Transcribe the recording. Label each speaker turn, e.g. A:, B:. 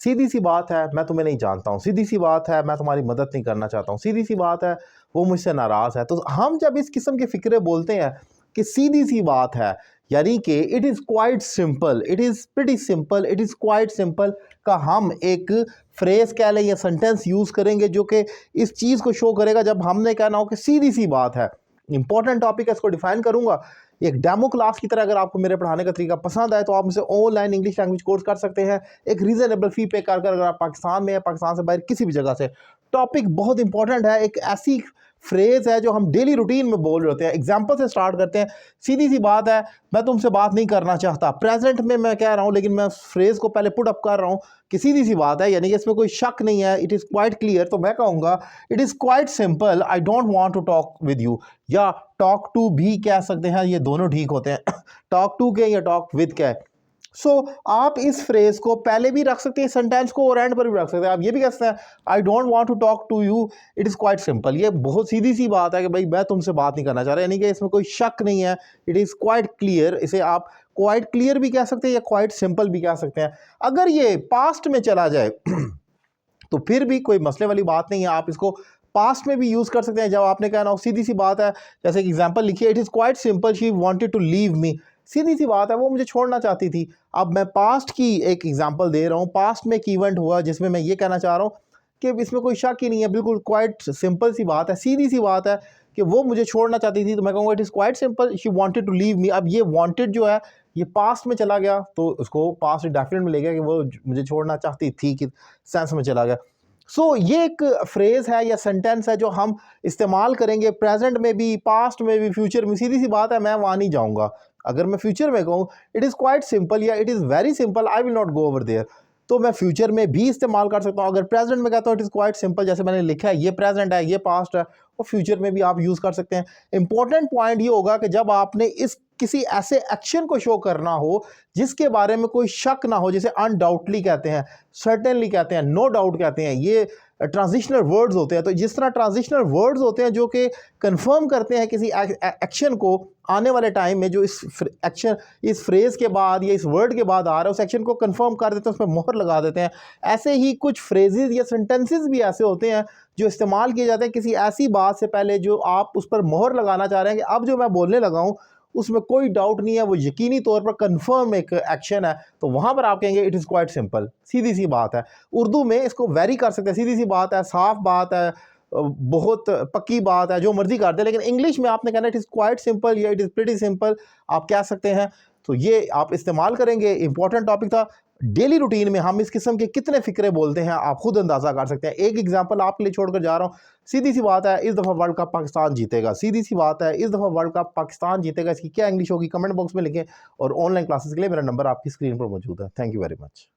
A: सीधी सी बात है मैं तुम्हें नहीं जानता हूँ, सीधी सी बात है मैं तुम्हारी मदद नहीं करना चाहता हूँ, सीधी सी बात है वो मुझसे नाराज़ है। तो हम जब इस किस्म के फ़िक्रे बोलते हैं कि सीधी सी बात है, यानी कि it is quite simple, it is pretty simple, it is quite simple का हम एक फ्रेज़ कह लें या सेंटेंस यूज़ करेंगे जो कि इस चीज़ को शो करेगा जब हमने कहना हो कि सीधी सी बात है। इंपॉर्टेंट टॉपिक है, इसको डिफाइन करूंगा एक डेमो क्लास की तरह। अगर आपको मेरे पढ़ाने का तरीका पसंद आए तो आप मुझसे ऑनलाइन इंग्लिश लैंग्वेज कोर्स कर सकते हैं एक रीजनेबल फी पे कर अगर आप पाकिस्तान में या पाकिस्तान से बाहर किसी भी जगह से। टॉपिक बहुत इंपॉर्टेंट है, एक ऐसी फ्रेज है जो हम डेली रूटीन में बोल रहे होते हैं। एग्जाम्पल से स्टार्ट करते हैं। सीधी सी बात है मैं तुमसे बात नहीं करना चाहता, प्रेजेंट में मैं कह रहा हूं लेकिन मैं फ्रेज को पहले पुट अप कर रहा हूं कि सीधी सी बात है, यानी कि इसमें कोई शक नहीं है, इट इज़ क्वाइट क्लियर। तो मैं कहूँगा it is quite simple, I don't want to talk with you, या टॉक टू भी कह सकते हैं, ये दोनों ठीक होते हैं टॉक टू के या टॉक विद के। सो आप इस फ्रेज को पहले भी रख सकते हैं सेंटेंस को और एंड पर भी रख सकते हैं। आप ये भी कह सकते हैं I don't want to talk to you, it is quite simple. ये बहुत सीधी सी बात है कि भाई मैं तुमसे बात नहीं करना चाह रहा, यानी कि इसमें कोई शक नहीं है, इट इज़ क्वाइट क्लियर। इसे आप क्वाइट क्लियर भी कह सकते हैं या क्वाइट सिंपल भी कह सकते हैं। अगर ये पास्ट में चला जाए तो फिर भी कोई मसले वाली बात नहीं है, आप इसको पास्ट में भी यूज़ कर सकते हैं। जब आपने कहना हो सीधी सी बात है, जैसे कि एग्जांपल लिखिए it is quite simple she wanted to leave me, सीधी सी बात है वो मुझे छोड़ना चाहती थी। अब मैं पास्ट की एक एग्जांपल दे रहा हूँ, पास्ट में एक इवेंट हुआ जिसमें मैं ये कहना चाह रहा हूँ कि इसमें कोई शक ही नहीं है, बिल्कुल क्वाइट सिंपल सी बात है, सीधी सी बात है कि वो मुझे छोड़ना चाहती थी। तो मैं कहूँगा it is quite simple she wanted to leave me. अब ये वांटेड जो है ये पास्ट में चला गया तो उसको पास्ट डेफिनेट में ले गया कि वो मुझे छोड़ना चाहती थी कि सेंस में चला गया। ये एक फ्रेज है या सेंटेंस है जो हम इस्तेमाल करेंगे प्रेजेंट में भी, पास्ट में भी, फ्यूचर में। सीधी सी बात है मैं वहाँ नहीं जाऊँगा। अगर मैं फ्यूचर में कहूँ इट इज़ क्वाइट सिंपल या it is very simple, I will not go over there, तो मैं फ्यूचर में भी इस्तेमाल कर सकता हूँ। अगर प्रेजेंट में कहता हूँ इट इज़ क्वाइट सिंपल, जैसे मैंने लिखा है ये प्रेजेंट है ये पास्ट है, और फ्यूचर में भी आप यूज़ कर सकते हैं। इंपॉर्टेंट पॉइंट ये होगा कि जब आपने इस किसी ऐसे एक्शन को शो करना हो जिसके बारे में कोई शक ना हो, जिसे अनडाउटली कहते हैं, सर्टेनली कहते हैं, नो डाउट कहते हैं, ये ट्रांजिशनल वर्ड्स होते हैं। तो जिस तरह ट्रांजिशनल वर्ड्स होते हैं जो कि कंफर्म करते हैं किसी एक्शन को आने वाले टाइम में, जो इस एक्शन इस फ्रेज के बाद या इस वर्ड के बाद आ रहा है उस एक्शन को कंफर्म कर देते हैं, उसमें मोहर लगा देते हैं। ऐसे ही कुछ फ्रेजेस या सेंटेंसेस भी ऐसे होते हैं जो इस्तेमाल किए जाते हैं किसी ऐसी बात से पहले जो आप उस पर मोहर लगाना चाह रहे हैं कि अब जो मैं बोलने लगा हूँ उसमें कोई डाउट नहीं है, वो यकीनी तौर पर कंफर्म एक एक्शन है। तो वहाँ पर आप कहेंगे इट इज़ क्वाइट सिंपल, सीधी सी बात है। उर्दू में इसको वेरी कर सकते हैं, सीधी सी बात है, साफ बात है, बहुत पक्की बात है, जो मर्जी कर दे। लेकिन इंग्लिश में आपने कहना इट इज़ क्वाइट सिंपल या इट इज़ प्रीटी सिंपल आप कह सकते हैं। तो ये आप इस्तेमाल करेंगे। इंपॉर्टेंट टॉपिक था। डेली रूटीन में हम इस किस्म के कितने फ़िक्रे बोलते हैं आप खुद अंदाज़ा कर सकते हैं। एक एग्जांपल आपके लिए छोड़कर जा रहा हूँ। सीधी सी बात है इस दफ़ा वर्ल्ड कप पाकिस्तान जीतेगा, सीधी सी बात है इस दफ़ा वर्ल्ड कप पाकिस्तान जीतेगा। इसकी क्या इंग्लिश होगी कमेंट बॉक्स में लिखें, और ऑनलाइन क्लासेस के लिए मेरा नंबर आपकी स्क्रीन पर मौजूद है। Thank you very much.